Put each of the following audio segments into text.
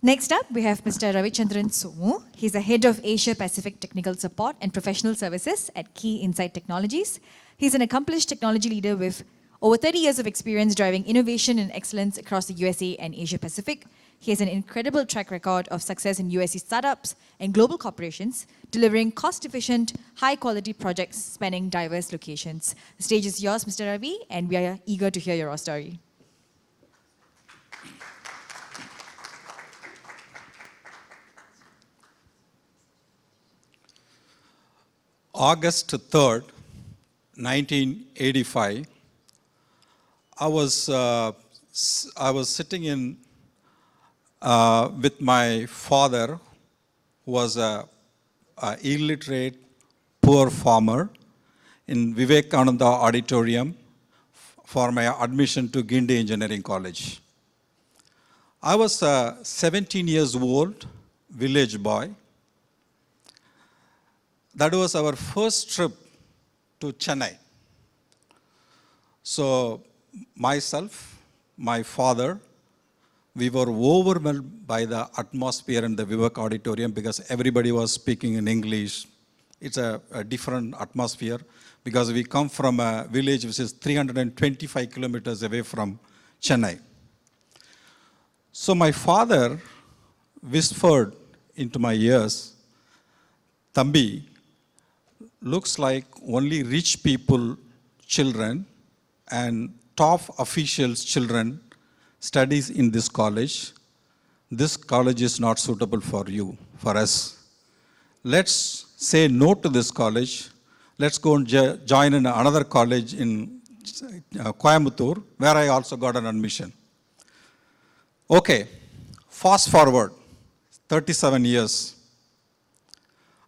Next up, we have Mr. Ravichandran Somu. He's the head of Asia Pacific Technical Support and Professional Services at Keysight Technologies. He's an accomplished technology leader with over 30 years of experience driving innovation and excellence across the USA and Asia Pacific. He has an incredible track record of success in USA startups and global corporations, delivering cost-efficient, high-quality projects spanning diverse locations. The stage is yours, Mr. Ravi, and we are eager to hear your story. August 3rd, 1985, I was sitting in with my father, who was a illiterate, poor farmer, in Vivekananda Auditorium for my admission to Gindi Engineering College. I was a 17 years old village boy. That was our first trip to Chennai. So myself, my father, we were overwhelmed by the atmosphere in the Vivek Auditorium because everybody was speaking in English. It's a different atmosphere because we come from a village which is 325 kilometers away from Chennai. So my father whispered into my ears, "Thambi, looks like only rich people, children, and top officials' children studies in this college. This college is not suitable for you, for us. Let's say no to this college. Let's go and join in another college in Coimbatore, where I also got an admission." Okay, fast forward 37 years.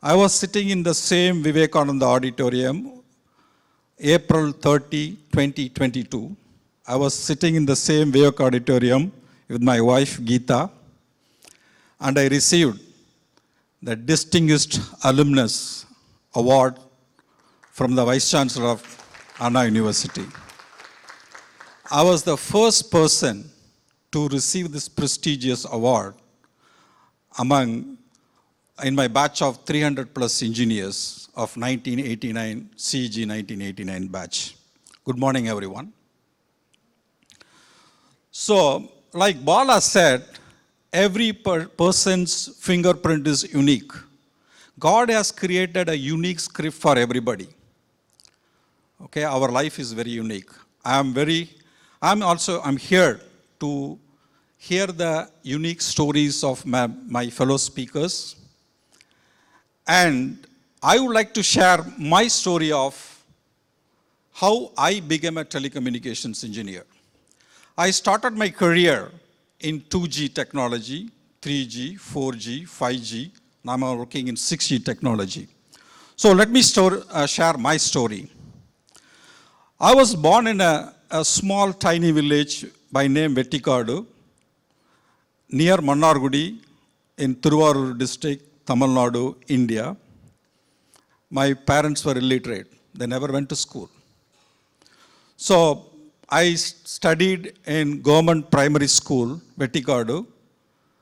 I was sitting in the same Vivekananda Auditorium, April 30, 2022. I was sitting in the same Vivek Auditorium with my wife, Geeta, and I received the Distinguished Alumnus Award from the Vice Chancellor of Anna University. I was the first person to receive this prestigious award in my batch of 300 plus engineers of 1989, CEG 1989 batch. Good morning, everyone. So, like Bala said, every person's fingerprint is unique. God has created a unique script for everybody. Okay, our life is very unique. I'm here to hear the unique stories of my fellow speakers. And I would like to share my story of how I became a telecommunications engineer. I started my career in 2G technology, 3G, 4G, 5G. Now I'm working in 6G technology. So let me share my story. I was born in a small, tiny village by name Vettikadu, near Mannargudi in Thiruvarur district, Tamil Nadu, India. My parents were illiterate. They never went to school. So I studied in government primary school, Vettikadu,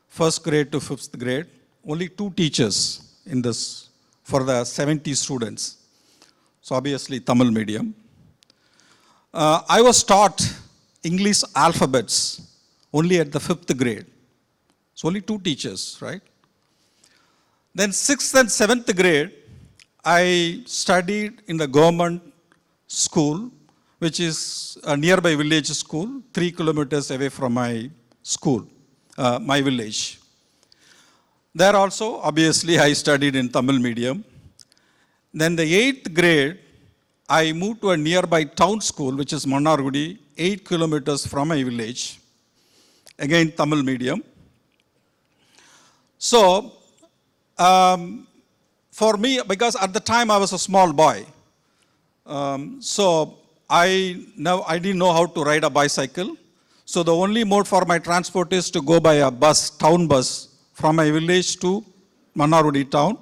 first grade to fifth grade. Only 2 teachers in this for the 70 students. So obviously Tamil medium. I was taught English alphabets only at the 5th grade. So only 2 teachers, right? Then 6th and 7th grade, I studied in the government school, which is a nearby village school, 3 kilometers away from my school, my village. There also, obviously, I studied in Tamil medium. Then the 8th grade, I moved to a nearby town school, which is Mannargudi, 8 kilometers from my village. Again, Tamil medium. So, for me, because at the time I was a small boy, so I didn't know how to ride a bicycle. So the only mode for my transport is to go by a bus, town bus, from my village to Mannargudi town,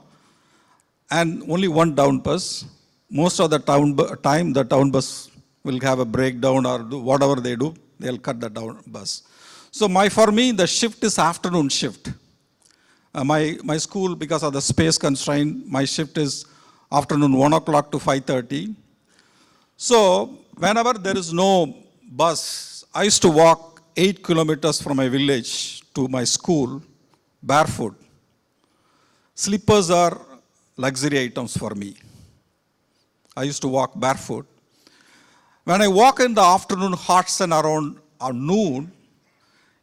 and only one down bus. Most of the time, the town bus will have a breakdown or do whatever they do, they'll cut the down bus. So for me, the shift is afternoon shift. My school, because of the space constraint, my shift is afternoon 1 o'clock to 5:30. So whenever there is no bus, I used to walk 8 kilometers from my village to my school barefoot. Slippers are luxury items for me. I used to walk barefoot. When I walk in the afternoon hot sun around noon,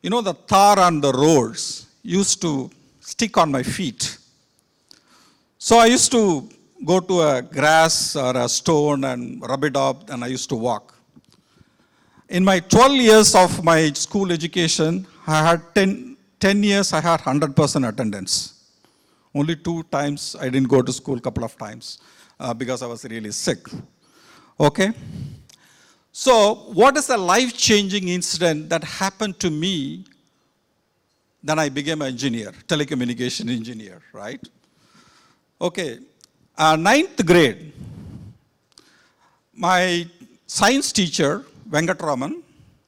the tar on the roads used to stick on my feet. So I used to go to a grass or a stone and rub it up, and I used to walk. In my 12 years of my school education, I had 10 years I had 100% attendance. Only 2 times I didn't go to school, couple of times, because I was really sick. Okay? So what is the life-changing incident that happened to me? Then I became an engineer, telecommunication engineer, right? Okay, 9th grade, my science teacher, Venkatraman,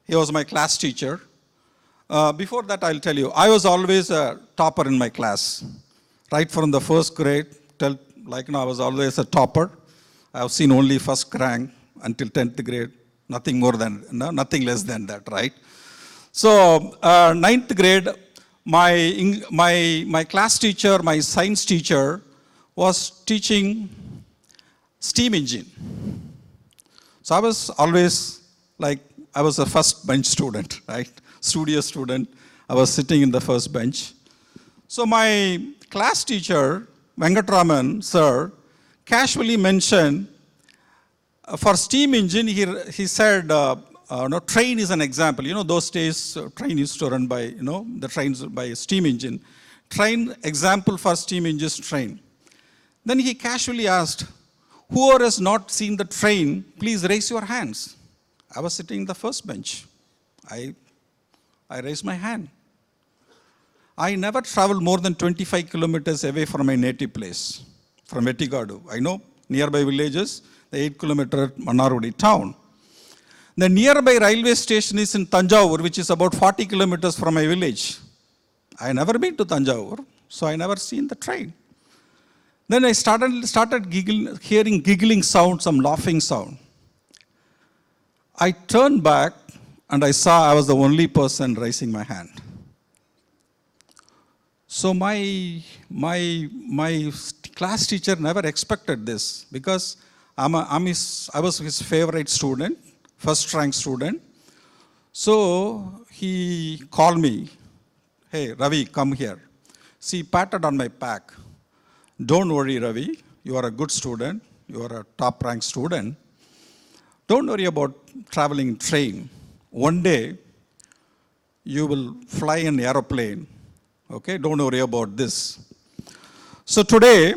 he was my class teacher. Before that, I'll tell you, I was always a topper in my class. Right from the first grade till, I was always a topper. I have seen only first rank until 10th grade, nothing less than that, right? So, 9th grade, my class teacher, my science teacher, was teaching steam engine. So I was always I was a first bench student, right? Studio student. I was sitting in the first bench. So my class teacher, Venkatraman sir, casually mentioned for steam engine, he said, train is an example. Those days, train used to run by, the trains by steam engine. Train example for steam engine is train. Then he casually asked, whoever has not seen the train, please raise your hands. I was sitting in the first bench. I raised my hand. I never traveled more than 25 kilometers away from my native place, from Vettigadu. I know nearby villages, the 8-kilometer Mannarudi town. The nearby railway station is in Tanjavur, which is about 40 kilometers from my village. I never been to Tanjavur, so I never seen the train. Then I started hearing giggling sound, some laughing sound. I turned back and I saw I was the only person raising my hand. So my class teacher never expected this because I was his favorite student, first rank student. So he called me, hey Ravi, come here. See, patted on my back. Don't worry, Ravi, you are a good student, you are a top rank student. Don't worry about traveling in train. One day, you will fly in an aeroplane. Okay, don't worry about this. So today,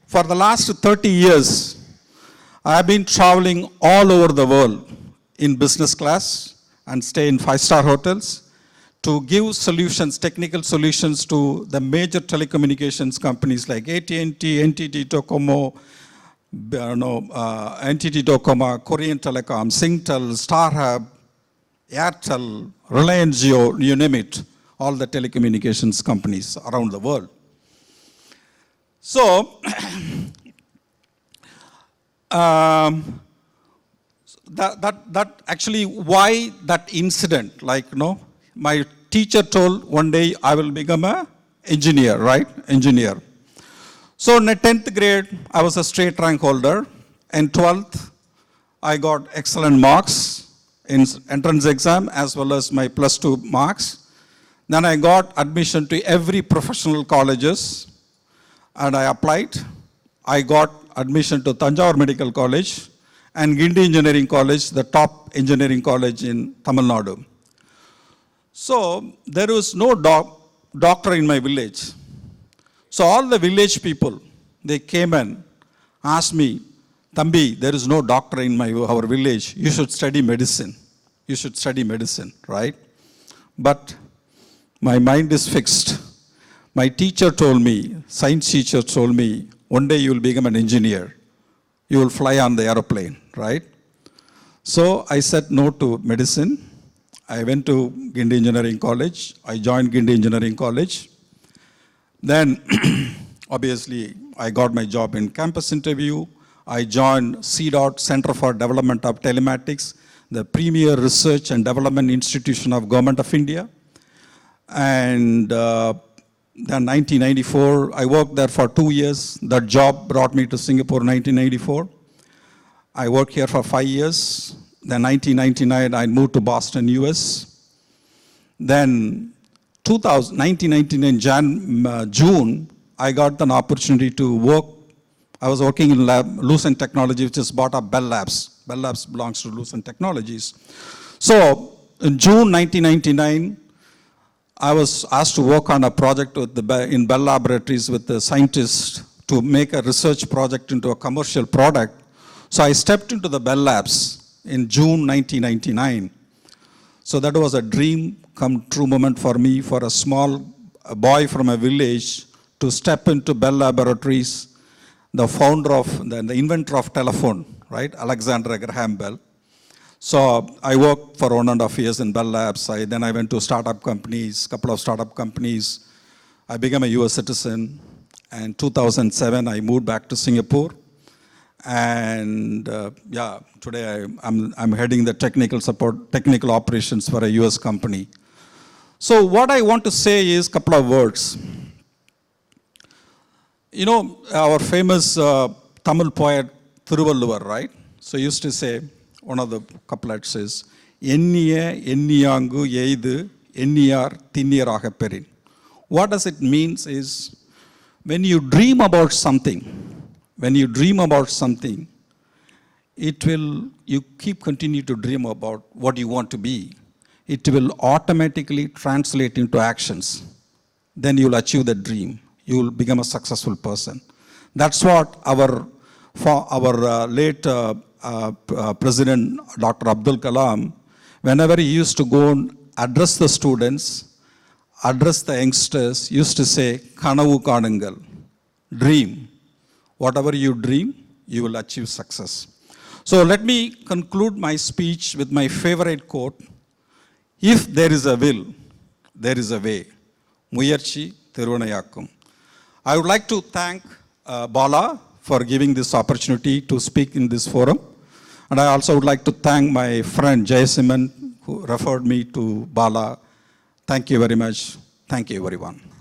for the last 30 years, I have been traveling all over the world in business class and stay in 5-star hotels to give solutions, technical solutions to the major telecommunications companies like AT&T, NTT Docomo, NTT Docomo, Korean Telecom, Singtel, StarHub, Airtel, Reliance Jio, you name it, all the telecommunications companies around the world. So, that actually why that incident, my teacher told one day I will become an engineer, right? Engineer. So in the 10th grade, I was a straight rank holder. In 12th, I got excellent marks in entrance exam as well as my plus 2 marks. Then I got admission to every professional colleges and I applied. I got admission to Tanjavur Medical College and Gindi Engineering College, the top engineering college in Tamil Nadu. So there was no doctor in my village. So all the village people, they came and asked me, Thambi, there is no doctor in our village. You should study medicine. You should study medicine, right? But my mind is fixed. My teacher told me, science teacher told me, one day you will become an engineer. You will fly on the aeroplane, right? So I said no to medicine. I went to Gindi Engineering College. I joined Gindi Engineering College. Then, obviously, I got my job in campus interview. I joined CDOT, Center for Development of Telematics, the premier research and development institution of Government of India. And then 1994, I worked there for 2 years. That job brought me to Singapore in 1994. I worked here for 5 years. Then 1999, I moved to Boston, US. Then 1999 June, I got an opportunity to work. I was working in Lucent Technology, which is bought up Bell Labs. Bell Labs belongs to Lucent Technologies. So in June 1999, I was asked to work on a project in Bell Laboratories with the scientists to make a research project into a commercial product. So I stepped into the Bell Labs in June 1999. So that was a dream come true moment for me, for a boy from a village to step into Bell Laboratories, the founder of, the inventor of telephone, right, Alexander Graham Bell. So I worked for 1.5 years in Bell Labs. Then I went to startup companies, couple of startup companies. I became a US citizen. And 2007, I moved back to Singapore. And today I'm heading the technical operations for a US company. So what I want to say is a couple of words. You know, our famous Tamil poet Thiruvalluvar, right? So he used to say, one of the couplets is, Enniya enniyangu eidu enniyar thinniyaraga perin. What does it mean is, when you dream about something, you continue to dream about what you want to be. It will automatically translate into actions. Then you'll achieve the dream. You will become a successful person. That's what our late President Dr. Abdul Kalam, whenever he used to go and address the students, address the youngsters, used to say, Kanavu Kanangal, dream. Whatever you dream, you will achieve success. So let me conclude my speech with my favorite quote. If there is a will, there is a way. Muyarchi Thirunayakkum. I would like to thank Bala for giving this opportunity to speak in this forum. And I also would like to thank my friend Jayasiman, who referred me to Bala. Thank you very much. Thank you, everyone.